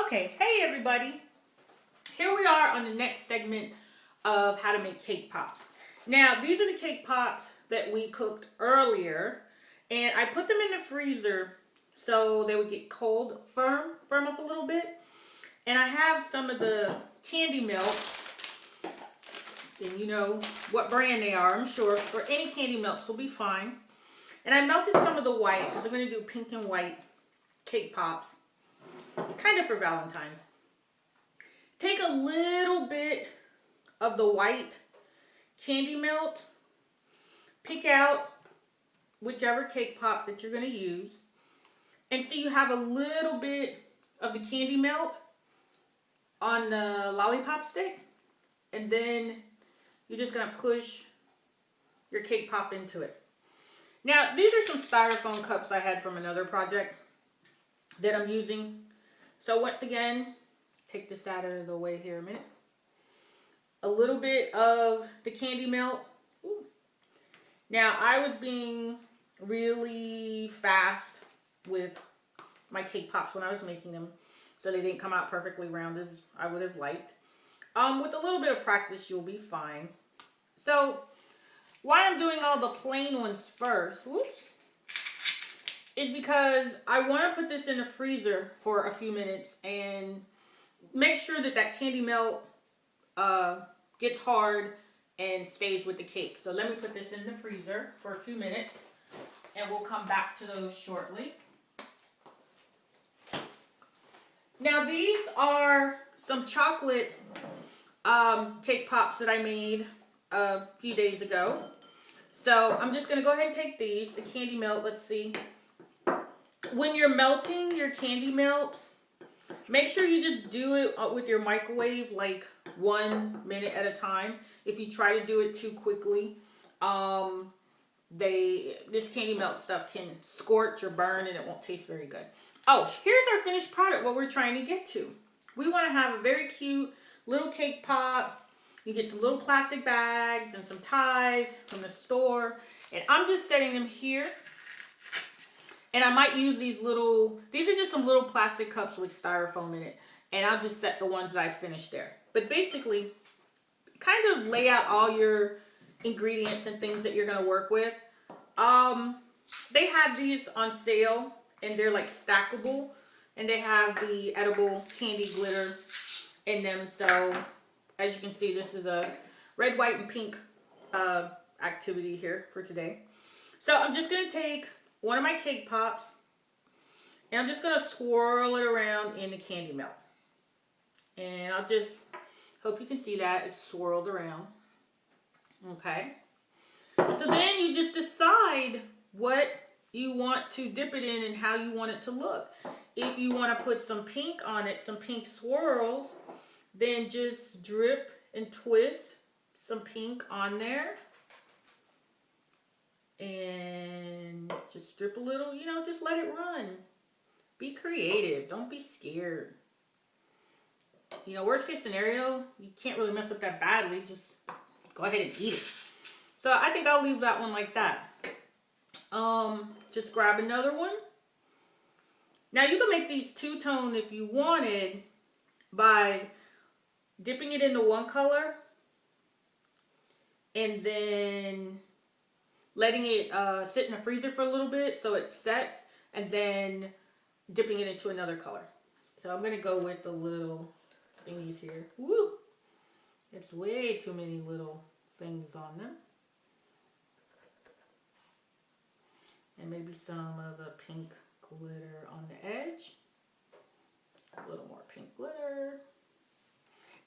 Okay, hey everybody. Here we are on the next segment of how to make cake pops. Now, these are the cake pops that we cooked earlier, and I put them in the freezer so they would get cold, firm up a little bit. And I have some of the candy melt, and you know what brand they are, I'm sure, or any candy melts will be fine. And I melted some of the white because I'm going to do pink and white cake pops, kind of for Valentine's. Take a little bit of the white candy melt, pick out whichever cake pop that you're going to use, and so you have a little bit of the candy melt on the lollipop stick, and then you're just going to push your cake pop into it. Now, these are some styrofoam cups I had from another project that I'm using. So once again, take this out of the way here a minute. A little bit of the candy melt. Ooh. Now, I was being really fast with my cake pops when I was making them, so they didn't come out perfectly round as I would have liked. With a little bit of practice, you'll be fine. So, why I'm doing all the plain ones first, is because I want to put this in the freezer for a few minutes and make sure that that candy melt gets hard and stays with the cake. So let me put this in the freezer for a few minutes and we'll come back to those shortly. Now these are some chocolate cake pops that I made a few days ago. So I'm just going to go ahead and take these, the candy melt, let's see. When you're melting your candy melts, make sure you just do it with your microwave like 1 minute at a time. If you try to do it too quickly, this candy melt stuff can scorch or burn and it won't taste very good. Oh, here's our finished product, what we're trying to get to. We want to have a very cute little cake pop. You get some little plastic bags and some ties from the store. And I'm just setting them here. And I might use these are just some little plastic cups with styrofoam in it. And I'll just set the ones that I finished there. But basically, kind of lay out all your ingredients and things that you're going to work with. They have these on sale and they're like stackable. And they have the edible candy glitter in them. So as you can see, this is a red, white, and pink activity here for today. So I'm just going to take one of my cake pops and I'm just going to swirl it around in the candy melt. And I'll just hope you can see that it's swirled around. Okay. So then you just decide what you want to dip it in and how you want it to look. If you want to put some pink on it, some pink swirls, then just drip and twist some pink on there. And just drip a little, just let it run. Be creative. Don't be scared. Worst case scenario, you can't really mess up that badly. Just go ahead and eat it. So I think I'll leave that one like that. Just grab another one. Now you can make these two-tone if you wanted by dipping it into one color and then letting it sit in the freezer for a little bit so it sets, and then dipping it into another color. So I'm going to go with the little thingies here. Woo! It's way too many little things on them. And maybe some of the pink glitter on the edge. A little more pink glitter.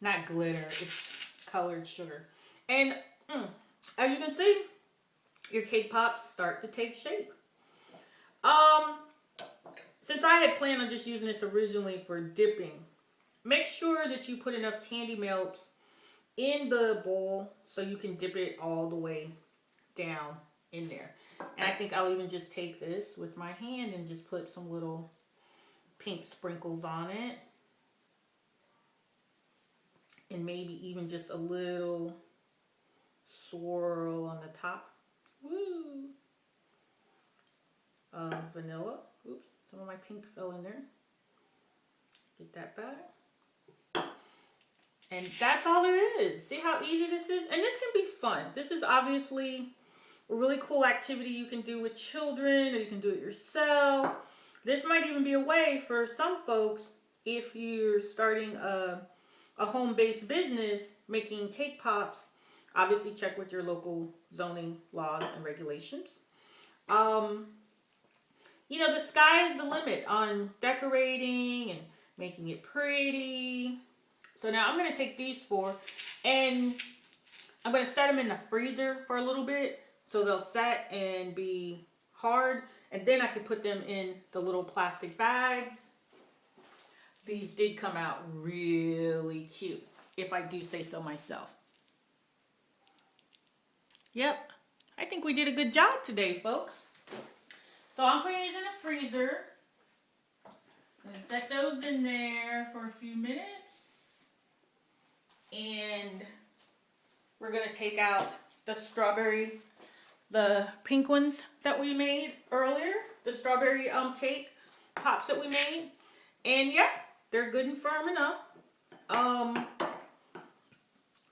Not glitter, it's colored sugar. And as you can see, your cake pops start to take shape. Since I had planned on just using this originally for dipping, make sure that you put enough candy melts in the bowl so you can dip it all the way down in there. And I think I'll even just take this with my hand and just put some little pink sprinkles on it. And maybe even just a little swirl on the top. Woo! Vanilla. Oops, some of my pink fell in there. Get that back. And that's all there is. See how easy this is? And this can be fun. This is obviously a really cool activity you can do with children, or you can do it yourself. This might even be a way for some folks, if you're starting a home-based business making cake pops. Obviously check with your local zoning laws and regulations. You know, the sky is the limit on decorating and making it pretty. So now I'm going to take these four and I'm going to set them in the freezer for a little bit so they'll set and be hard. And then I can put them in the little plastic bags. These did come out really cute, if I do say so myself. Yep, I think we did a good job today, folks. So I'm putting these in the freezer. I'm going to set those in there for a few minutes. And we're going to take out the strawberry, the pink ones that we made earlier. The strawberry cake pops that we made. And yeah, they're good and firm enough.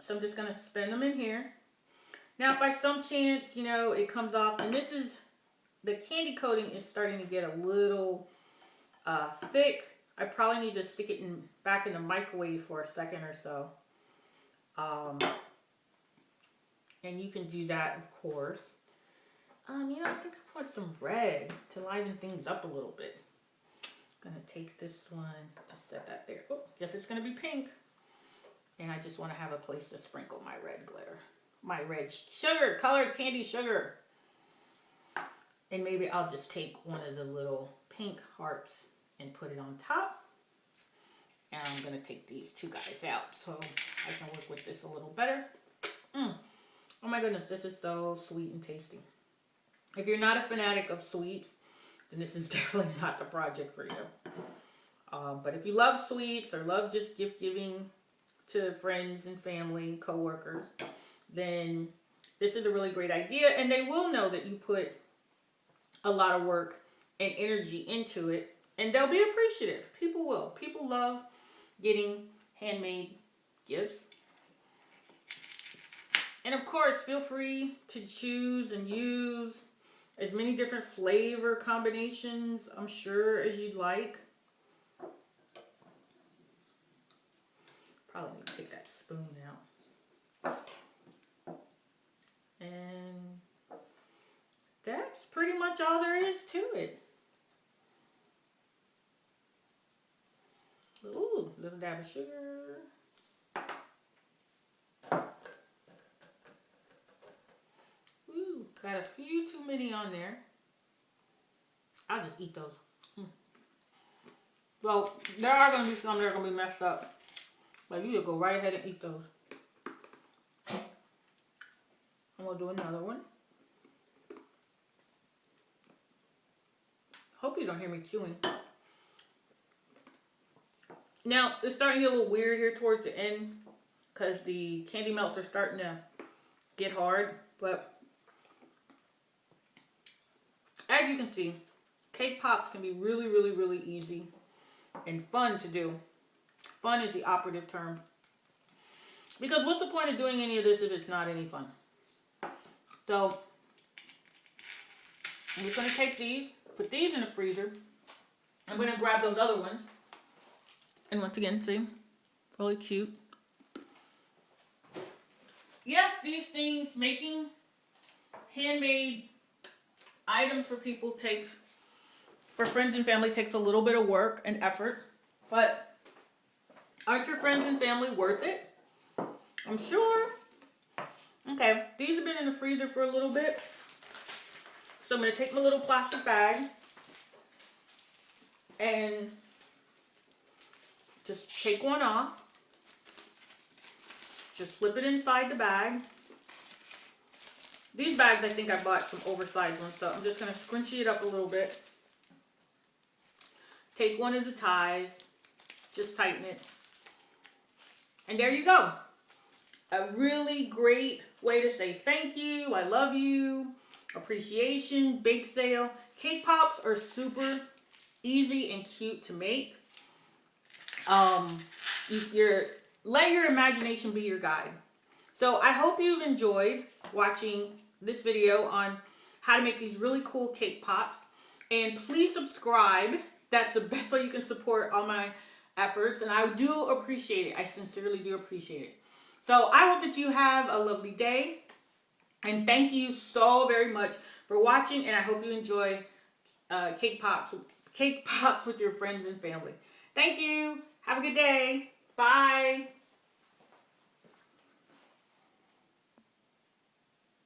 So I'm just going to spin them in here. Now, if by some chance, you know, it comes off, and this is, the candy coating is starting to get a little thick. I probably need to stick it back in the microwave for a second or so. And you can do that, of course. You know, I think I want some red to liven things up a little bit. I'm going to take this one, just set that there. Oh, guess it's going to be pink. And I just want to have a place to sprinkle my red glitter. My red sugar, colored candy sugar. And maybe I'll just take one of the little pink hearts and put it on top. And I'm going to take these two guys out so I can work with this a little better. Oh my goodness, this is so sweet and tasty. If you're not a fanatic of sweets, then this is definitely not the project for you. But if you love sweets or love just gift giving to friends and family, co-workers, then this is a really great idea. And they will know that you put a lot of work and energy into it. And they'll be appreciative. People will. People love getting handmade gifts. And of course, feel free to choose and use as many different flavor combinations, I'm sure, as you'd like. Probably need to take that spoon out. And that's pretty much all there is to it. Ooh, little dab of sugar. Ooh, got a few too many on there. I'll just eat those. Well, there are going to be some that are going to be messed up. But you just go right ahead and eat those. I'm going to do another one. Hope you don't hear me chewing. Now, it's starting to get a little weird here towards the end because the candy melts are starting to get hard. But as you can see, cake pops can be really, really, really easy and fun to do. Fun is the operative term. Because what's the point of doing any of this if it's not any fun? So, I'm just going to take these, put these in the freezer. I'm going to grab those other ones. And once again, see? Really cute. Yes, these things, making handmade items for people takes, for friends and family, takes a little bit of work and effort. But aren't your friends and family worth it? I'm sure. Okay, these have been in the freezer for a little bit. So I'm going to take my little plastic bag and just take one off. Just slip it inside the bag. These bags, I think I bought some oversized ones, so I'm just going to scrunchie it up a little bit. Take one of the ties. Just tighten it. And there you go. A really great way to say thank you, I love you, appreciation, bake sale. Cake pops are super easy and cute to make. Let your imagination be your guide. So I hope you've enjoyed watching this video on how to make these really cool cake pops. And please subscribe. That's the best way you can support all my efforts. And I do appreciate it. I sincerely do appreciate it. So I hope that you have a lovely day. And thank you so very much for watching. And I hope you enjoy cake pops with your friends and family. Thank you. Have a good day. Bye.